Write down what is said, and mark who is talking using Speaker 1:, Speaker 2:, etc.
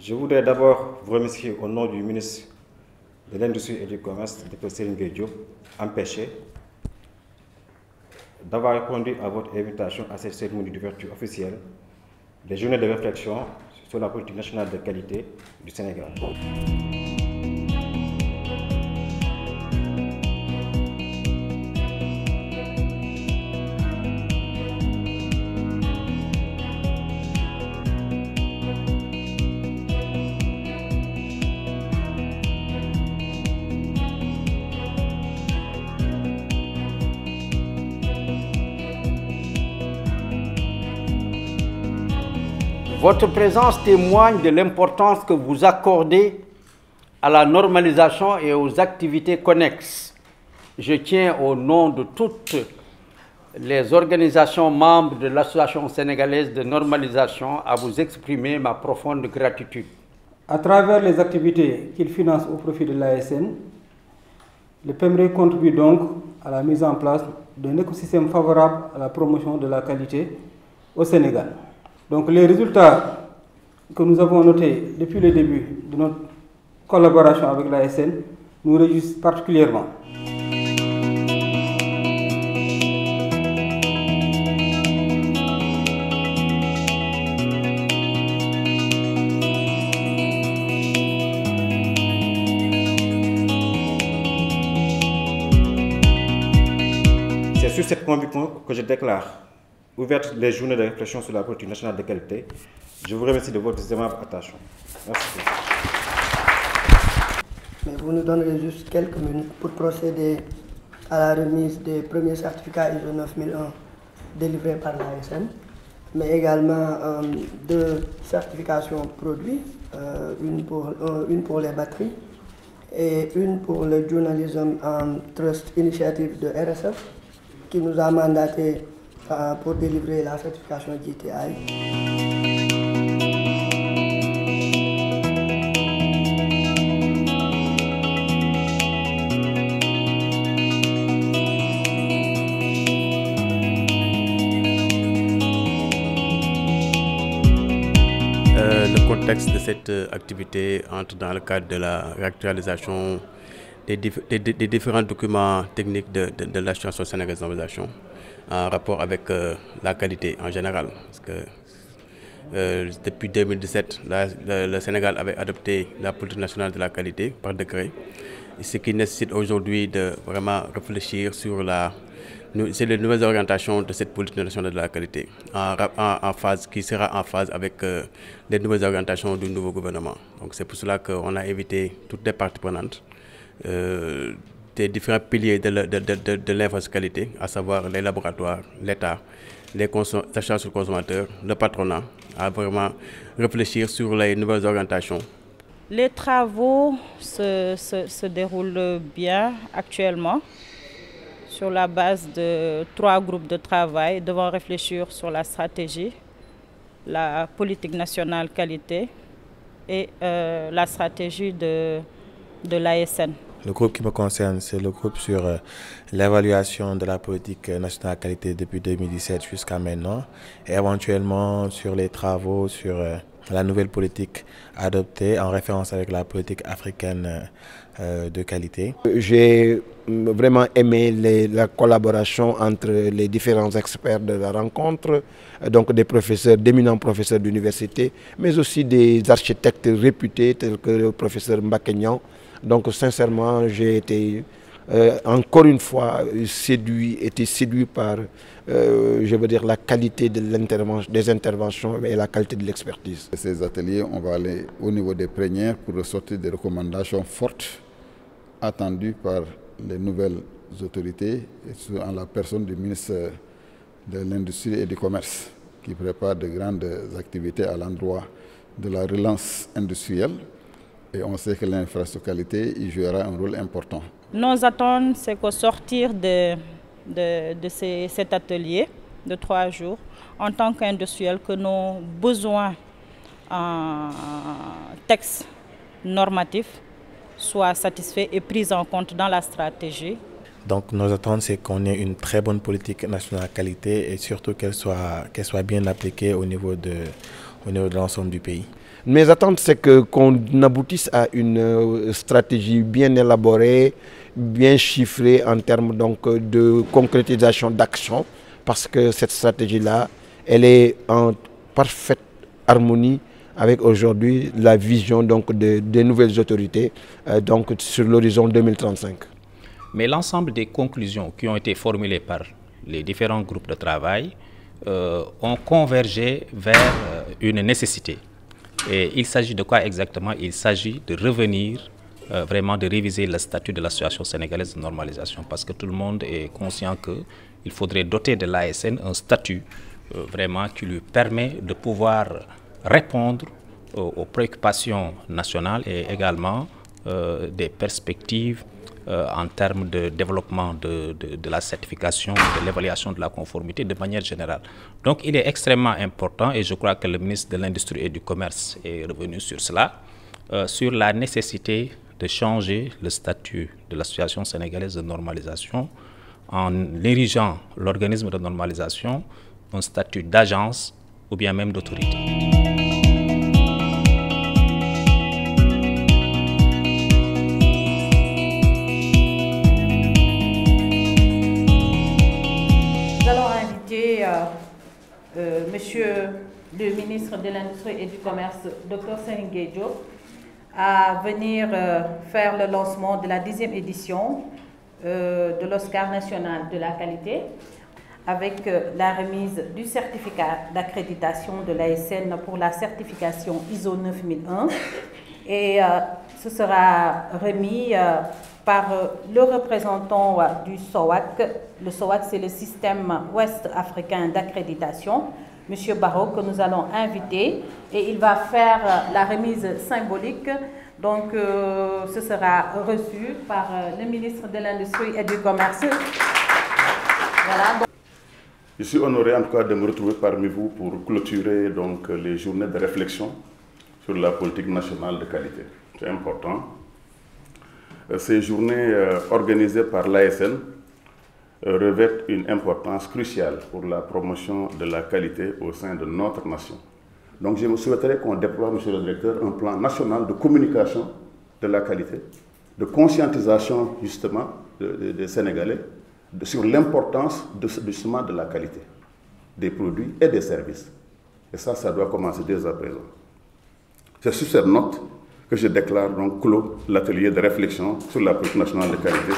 Speaker 1: Je voudrais d'abord vous remercier au nom du ministre de l'Industrie et du Commerce, Dr Serigne Gueye Diop, empêché, d'avoir répondu à votre invitation à cette cérémonie d'ouverture officielle des journées de réflexion sur la politique nationale de qualité du Sénégal.
Speaker 2: Votre présence témoigne de l'importance que vous accordez à la normalisation et aux activités connexes. Je tiens au nom de toutes les organisations membres de l'Association sénégalaise de normalisation à vous exprimer ma profonde gratitude.
Speaker 3: À travers les activités qu'il finance au profit de l'ASN, le PEMRE contribue donc à la mise en place d'un écosystème favorable à la promotion de la qualité au Sénégal. Donc les résultats que nous avons notés depuis le début de notre collaboration avec l'ASN nous réjouissent particulièrement.
Speaker 1: C'est sur cette conviction que je déclare ouverte les journées de réflexion sur la politique nationale de qualité. Je vous remercie de votre aimable attention. Merci.
Speaker 4: Mais vous nous donnerez juste quelques minutes pour procéder à la remise des premiers certificats ISO 9001 délivrés par l'ASN, mais également deux certifications produits, une pour les batteries et une pour le Journalism Trust Initiative de RSF, qui nous a mandaté pour délivrer la certification GTI.
Speaker 5: Le contexte de cette activité entre dans le cadre de la réactualisation des différents documents techniques de l'Association sénégalaise de normalisation en rapport avec la qualité en général. Parce que depuis 2017, le Sénégal avait adopté la politique nationale de la qualité par décret, ce qui nécessite aujourd'hui de vraiment réfléchir sur les nouvelles orientations de cette politique nationale de la qualité, qui sera en phase avec les nouvelles orientations du nouveau gouvernement. Donc c'est pour cela qu'on a invité toutes les parties prenantes des différents piliers de l'infrastructure qualité, à savoir les laboratoires, l'État, les achats sur le consommateur, le patronat, à vraiment réfléchir sur les nouvelles orientations.
Speaker 6: Les travaux se déroulent bien actuellement sur la base de 3 groupes de travail devant réfléchir sur la stratégie, la politique nationale qualité et la stratégie de l'ASN.
Speaker 7: Le groupe qui me concerne, c'est le groupe sur l'évaluation de la politique nationale qualité depuis 2017 jusqu'à maintenant, et éventuellement sur les travaux sur la nouvelle politique adoptée en référence avec la politique africaine de qualité.
Speaker 8: J'ai vraiment aimé la collaboration entre les différents experts de la rencontre, donc des professeurs, d'éminents professeurs d'université, mais aussi des architectes réputés tels que le professeur Mbakignan. Donc sincèrement, j'ai été encore une fois séduit par je veux dire, la qualité des interventions et la qualité de l'expertise.
Speaker 9: Ces ateliers, on va aller au niveau des plénières pour ressortir des recommandations fortes attendues par les nouvelles autorités, en la personne du ministre de l'Industrie et du Commerce, qui prépare de grandes activités à l'endroit de la relance industrielle. Et on sait que l'infrastructure qualité y jouera un rôle important.
Speaker 6: Nos attentes, c'est qu'au sortir de cet atelier de 3 jours, en tant qu'industriel, que nos besoins en texte normatif soient satisfaits et pris en compte dans la stratégie.
Speaker 7: Donc nos attentes, c'est qu'on ait une très bonne politique nationale qualité et surtout qu'elle soit bien appliquée au niveau au niveau de l'ensemble du pays.
Speaker 8: Mes attentes, c'est qu'on aboutisse à une stratégie bien élaborée, bien chiffrée en termes donc, de concrétisation d'action, parce que cette stratégie-là, elle est en parfaite harmonie avec aujourd'hui la vision donc, des nouvelles autorités donc, sur l'horizon 2035.
Speaker 10: Mais l'ensemble des conclusions qui ont été formulées par les différents groupes de travail ont convergé vers une nécessité. Et il s'agit de quoi exactement? Il s'agit de revenir, vraiment de réviser le statut de l'association sénégalaise de normalisation, parce que tout le monde est conscient qu'il faudrait doter de l'ASN un statut vraiment qui lui permet de pouvoir répondre aux préoccupations nationales et également des perspectives en termes de développement de la certification, de l'évaluation de la conformité de manière générale. Donc il est extrêmement important, et je crois que le ministre de l'Industrie et du Commerce est revenu sur cela, sur la nécessité de changer le statut de l'association sénégalaise de normalisation en érigeant l'organisme de normalisation un statut d'agence ou bien même d'autorité.
Speaker 6: Monsieur le ministre de l'Industrie et du Commerce, Dr Serigne Diop, à venir faire le lancement de la 10e édition de l'Oscar national de la qualité, avec la remise du certificat d'accréditation de l'ASN pour la certification ISO 9001. Et ce sera remis par le représentant du SOAC. Le SOAC, c'est le système ouest africain d'accréditation, M. Barreau, que nous allons inviter, et il va faire la remise symbolique. Donc, ce sera reçu par le ministre de l'Industrie et du Commerce. Voilà.
Speaker 11: Je suis honoré en tout cas de me retrouver parmi vous pour clôturer donc, les journées de réflexion sur la politique nationale de qualité. C'est important. Ces journées organisées par l'ASN revêtent une importance cruciale pour la promotion de la qualité au sein de notre nation. Donc je me souhaiterais qu'on déploie, monsieur le directeur, un plan national de communication de la qualité, de conscientisation justement des Sénégalais sur l'importance justement de la qualité des produits et des services. Et ça doit commencer dès à présent. C'est sur cette note que je déclare donc clos l'atelier de réflexion sur la politique nationale de qualité.